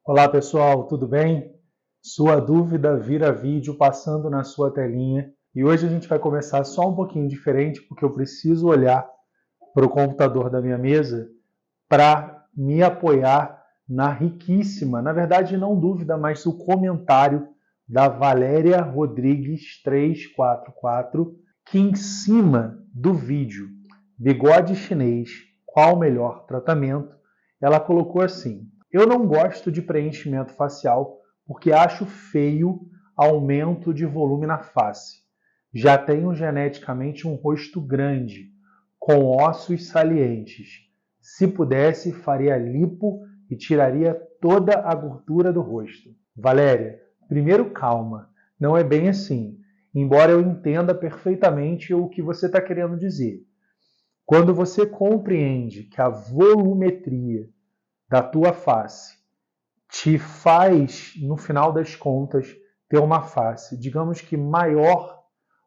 Olá pessoal, tudo bem? Sua dúvida vira vídeo passando na sua telinha e hoje a gente vai começar só um pouquinho diferente porque eu preciso olhar para o computador da minha mesa para me apoiar na riquíssima, na verdade não dúvida, mas o comentário da Valéria Rodrigues 344, que em cima do vídeo Bigode Chinês, qual o melhor tratamento, ela colocou assim: eu não gosto de preenchimento facial porque acho feio aumento de volume na face. Já tenho geneticamente um rosto grande, com ossos salientes. Se pudesse, faria lipo e tiraria toda a gordura do rosto. Valéria, primeiro calma, não é bem assim, embora eu entenda perfeitamente o que você está querendo dizer. Quando você compreende que a volumetria da tua face te faz, no final das contas, ter uma face, digamos que maior,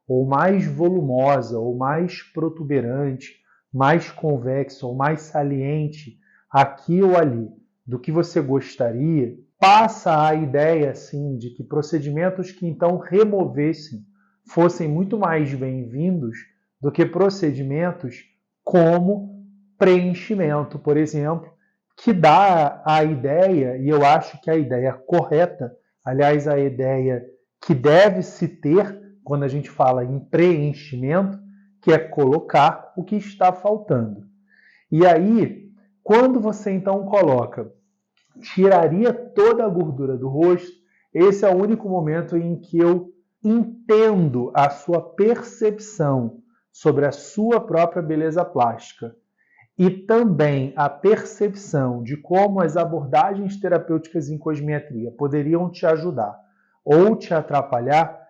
ou mais volumosa, ou mais protuberante, mais convexa, ou mais saliente, aqui ou ali, do que você gostaria, passa a ideia, assim, de que procedimentos que então removessem fossem muito mais bem-vindos do que procedimentos como preenchimento, por exemplo, que dá a ideia, e eu acho que a ideia correta, aliás, a ideia que deve se ter quando a gente fala em preenchimento, que é colocar o que está faltando. E aí, quando você então coloca, tiraria toda a gordura do rosto, esse é o único momento em que eu entendo a sua percepção sobre a sua própria beleza plástica e também a percepção de como as abordagens terapêuticas em cosmetria poderiam te ajudar ou te atrapalhar,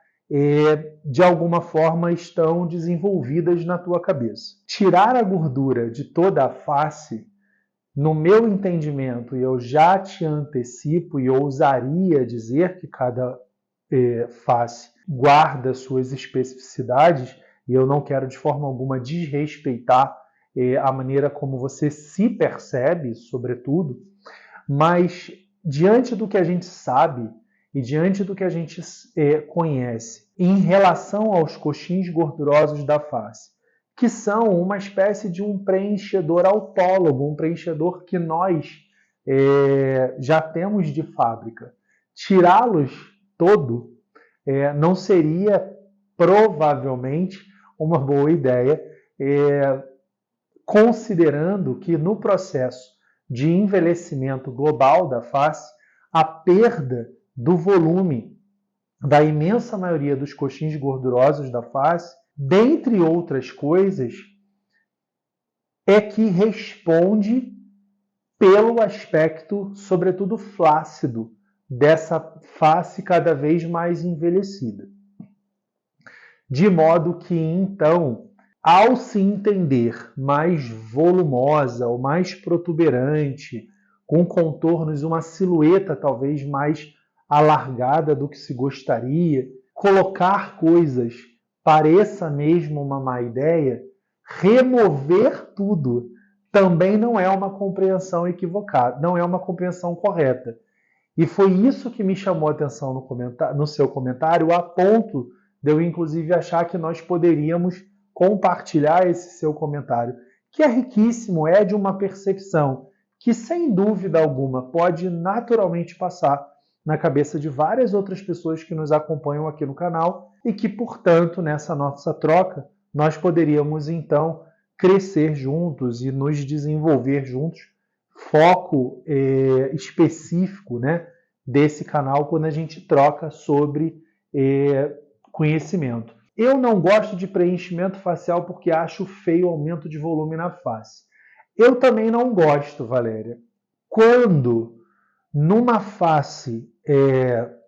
de alguma forma estão desenvolvidas na tua cabeça. Tirar a gordura de toda a face, no meu entendimento, e eu já te antecipo e ousaria dizer que cada face guarda suas especificidades, e eu não quero de forma alguma desrespeitar a maneira como você se percebe, sobretudo, mas diante do que a gente sabe e diante do que a gente conhece em relação aos coxins gordurosos da face, que são uma espécie de um preenchedor autólogo, um preenchedor que nós já temos de fábrica. Tirá-los todo não seria provavelmente uma boa ideia, considerando que no processo de envelhecimento global da face, a perda do volume da imensa maioria dos coxins gordurosos da face, dentre outras coisas, é que responde pelo aspecto, sobretudo flácido, dessa face cada vez mais envelhecida. De modo que, então, ao se entender mais volumosa ou mais protuberante, com contornos, uma silhueta talvez mais alargada do que se gostaria, colocar coisas pareça mesmo uma má ideia, remover tudo também não é uma compreensão equivocada, não é uma compreensão correta. E foi isso que me chamou a atenção no seu comentário, a ponto de eu, inclusive, achar que nós poderíamos compartilhar esse seu comentário, que é riquíssimo, é de uma percepção que, sem dúvida alguma, pode naturalmente passar na cabeça de várias outras pessoas que nos acompanham aqui no canal e que, portanto, nessa nossa troca, nós poderíamos, então, crescer juntos e nos desenvolver juntos. Foco específico, né, desse canal quando a gente troca sobre conhecimento. Eu não gosto de preenchimento facial porque acho feio o aumento de volume na face. Eu também não gosto, Valéria. Quando numa face,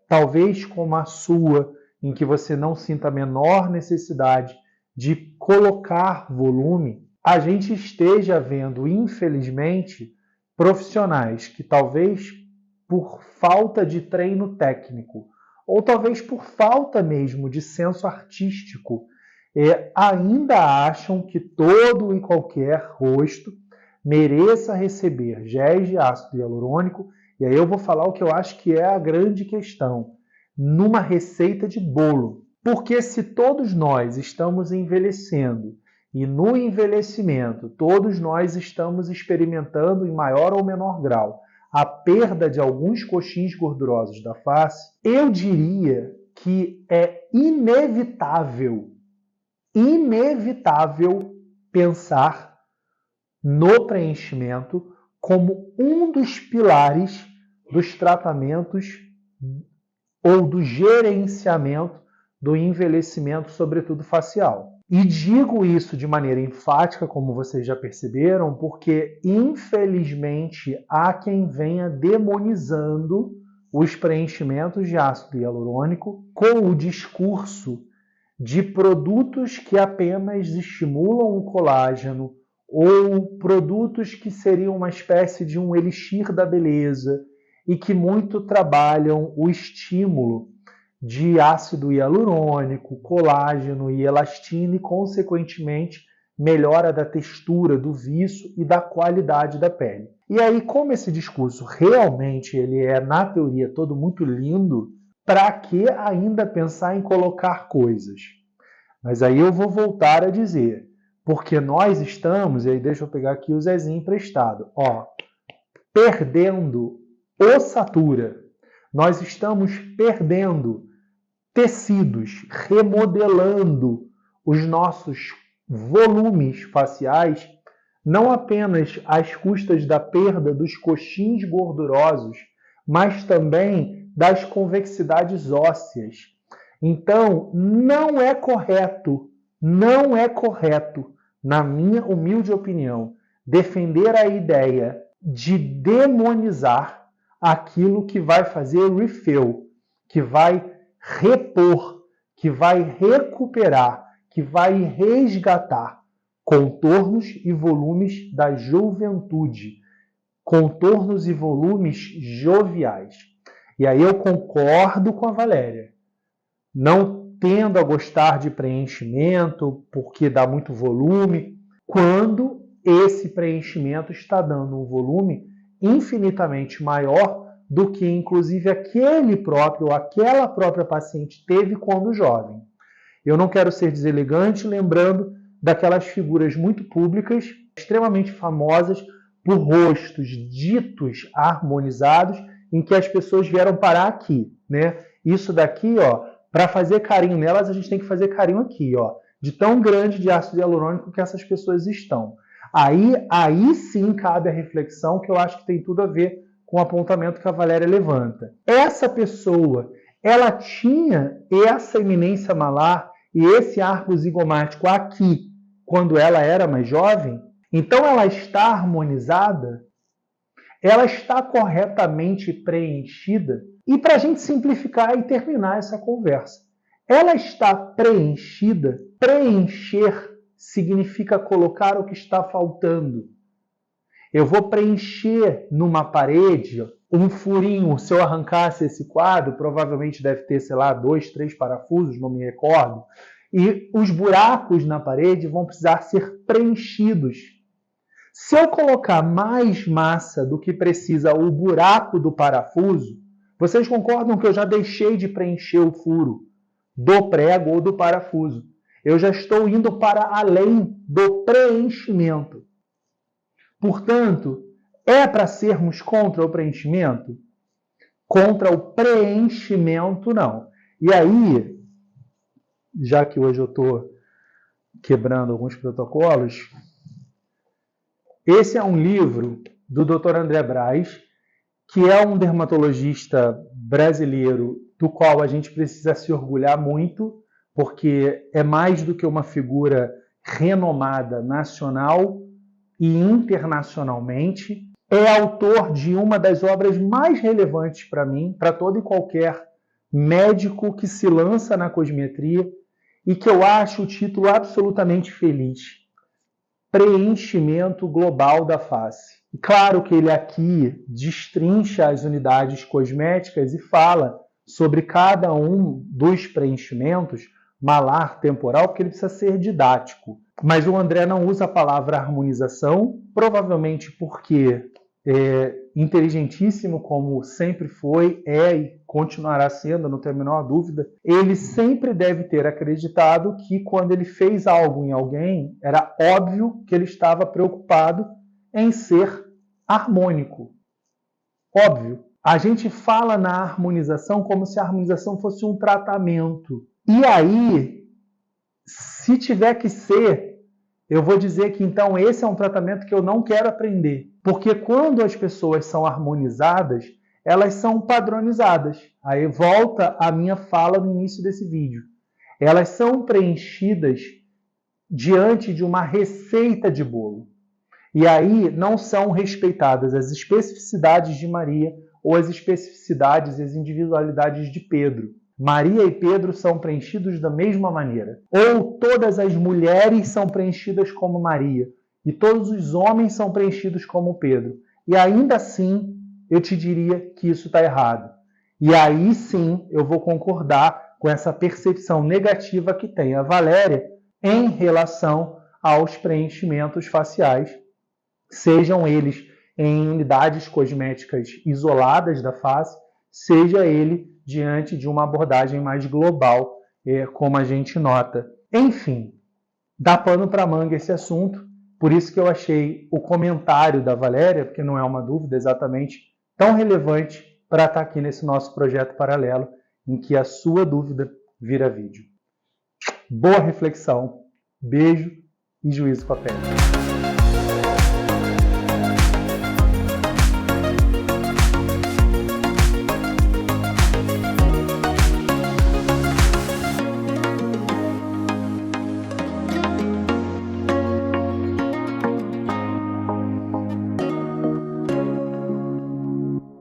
talvez como a sua, em que você não sinta a menor necessidade de colocar volume, a gente esteja vendo, infelizmente, profissionais que talvez por falta de treino técnico, ou talvez por falta mesmo de senso artístico, ainda acham que todo e qualquer rosto mereça receber géis de ácido hialurônico E aí eu vou falar o que eu acho que é a grande questão, numa receita de bolo. Porque se todos nós estamos envelhecendo, e no envelhecimento todos nós estamos experimentando em maior ou menor grau a perda de alguns coxins gordurosos da face, eu diria que é inevitável pensar no preenchimento como um dos pilares dos tratamentos ou do gerenciamento do envelhecimento, sobretudo facial. E digo isso de maneira enfática, como vocês já perceberam, porque infelizmente há quem venha demonizando os preenchimentos de ácido hialurônico com o discurso de produtos que apenas estimulam o colágeno ou produtos que seriam uma espécie de um elixir da beleza e que muito trabalham o estímulo de ácido hialurônico, colágeno e elastina e, consequentemente, melhora da textura, do viço e da qualidade da pele. E aí, como esse discurso realmente ele é, na teoria, todo muito lindo, para que ainda pensar em colocar coisas? Mas aí eu vou voltar a dizer, porque nós estamos, e aí deixa eu pegar aqui o Zezinho emprestado, perdendo ossatura. Nós estamos perdendo tecidos, remodelando os nossos volumes faciais, não apenas às custas da perda dos coxins gordurosos, mas também das convexidades ósseas. Então, não é correto, na minha humilde opinião, defender a ideia de demonizar aquilo que vai fazer refill, que vai repor, que vai recuperar, que vai resgatar contornos e volumes da juventude, contornos e volumes joviais. E aí eu concordo com a Valéria. Não tendo a gostar de preenchimento, porque dá muito volume, quando esse preenchimento está dando um volume infinitamente maior do que, inclusive, aquele próprio ou aquela própria paciente teve quando jovem. Eu não quero ser deselegante, lembrando daquelas figuras muito públicas, extremamente famosas, por rostos ditos harmonizados, em que as pessoas vieram parar aqui, né? Isso daqui, para fazer carinho nelas, a gente tem que fazer carinho aqui, de tão grande de ácido hialurônico que essas pessoas estão. Aí sim cabe a reflexão, que eu acho que tem tudo a ver com o apontamento que a Valéria levanta. Essa pessoa, ela tinha essa eminência malar e esse arco zigomático aqui, quando ela era mais jovem? Então ela está harmonizada? Ela está corretamente preenchida? E para a gente simplificar e terminar essa conversa, ela está preenchida? Preencher significa colocar o que está faltando. Eu vou preencher numa parede um furinho. Se eu arrancasse esse quadro, provavelmente deve ter, 2, 3 parafusos, não me recordo. E os buracos na parede vão precisar ser preenchidos. Se eu colocar mais massa do que precisa o buraco do parafuso, vocês concordam que eu já deixei de preencher o furo do prego ou do parafuso? Eu já estou indo para além do preenchimento. Portanto, é para sermos contra o preenchimento? Contra o preenchimento, não. E aí, já que hoje eu estou quebrando alguns protocolos, esse é um livro do Dr. André Braz, que é um dermatologista brasileiro do qual a gente precisa se orgulhar muito, porque é mais do que uma figura renomada nacional e internacionalmente. É autor de uma das obras mais relevantes para mim, para todo e qualquer médico que se lança na cosmetria, e que eu acho o título absolutamente feliz: Preenchimento Global da Face. E claro que ele aqui destrincha as unidades cosméticas e fala sobre cada um dos preenchimentos, malar, temporal, porque ele precisa ser didático. Mas o André não usa a palavra harmonização, provavelmente porque, inteligentíssimo como sempre foi, é e continuará sendo, não tenho a menor dúvida, ele sempre deve ter acreditado que quando ele fez algo em alguém, era óbvio que ele estava preocupado em ser harmônico. Óbvio. A gente fala na harmonização como se a harmonização fosse um tratamento. E aí, se tiver que ser, eu vou dizer que então esse é um tratamento que eu não quero aprender. Porque quando as pessoas são harmonizadas, elas são padronizadas. Aí volta a minha fala no início desse vídeo. Elas são preenchidas diante de uma receita de bolo. E aí não são respeitadas as especificidades de Maria ou as especificidades e as individualidades de Pedro. Maria e Pedro são preenchidos da mesma maneira. Ou todas as mulheres são preenchidas como Maria e todos os homens são preenchidos como Pedro. E ainda assim, eu te diria que isso está errado. E aí sim, eu vou concordar com essa percepção negativa que tem a Valéria em relação aos preenchimentos faciais, sejam eles em unidades cosméticas isoladas da face, seja ele diante de uma abordagem mais global, como a gente nota. Enfim, dá pano para manga esse assunto, por isso que eu achei o comentário da Valéria, porque não é uma dúvida exatamente, tão relevante para estar aqui nesse nosso projeto paralelo, em que a sua dúvida vira vídeo. Boa reflexão, beijo e juízo com a pele.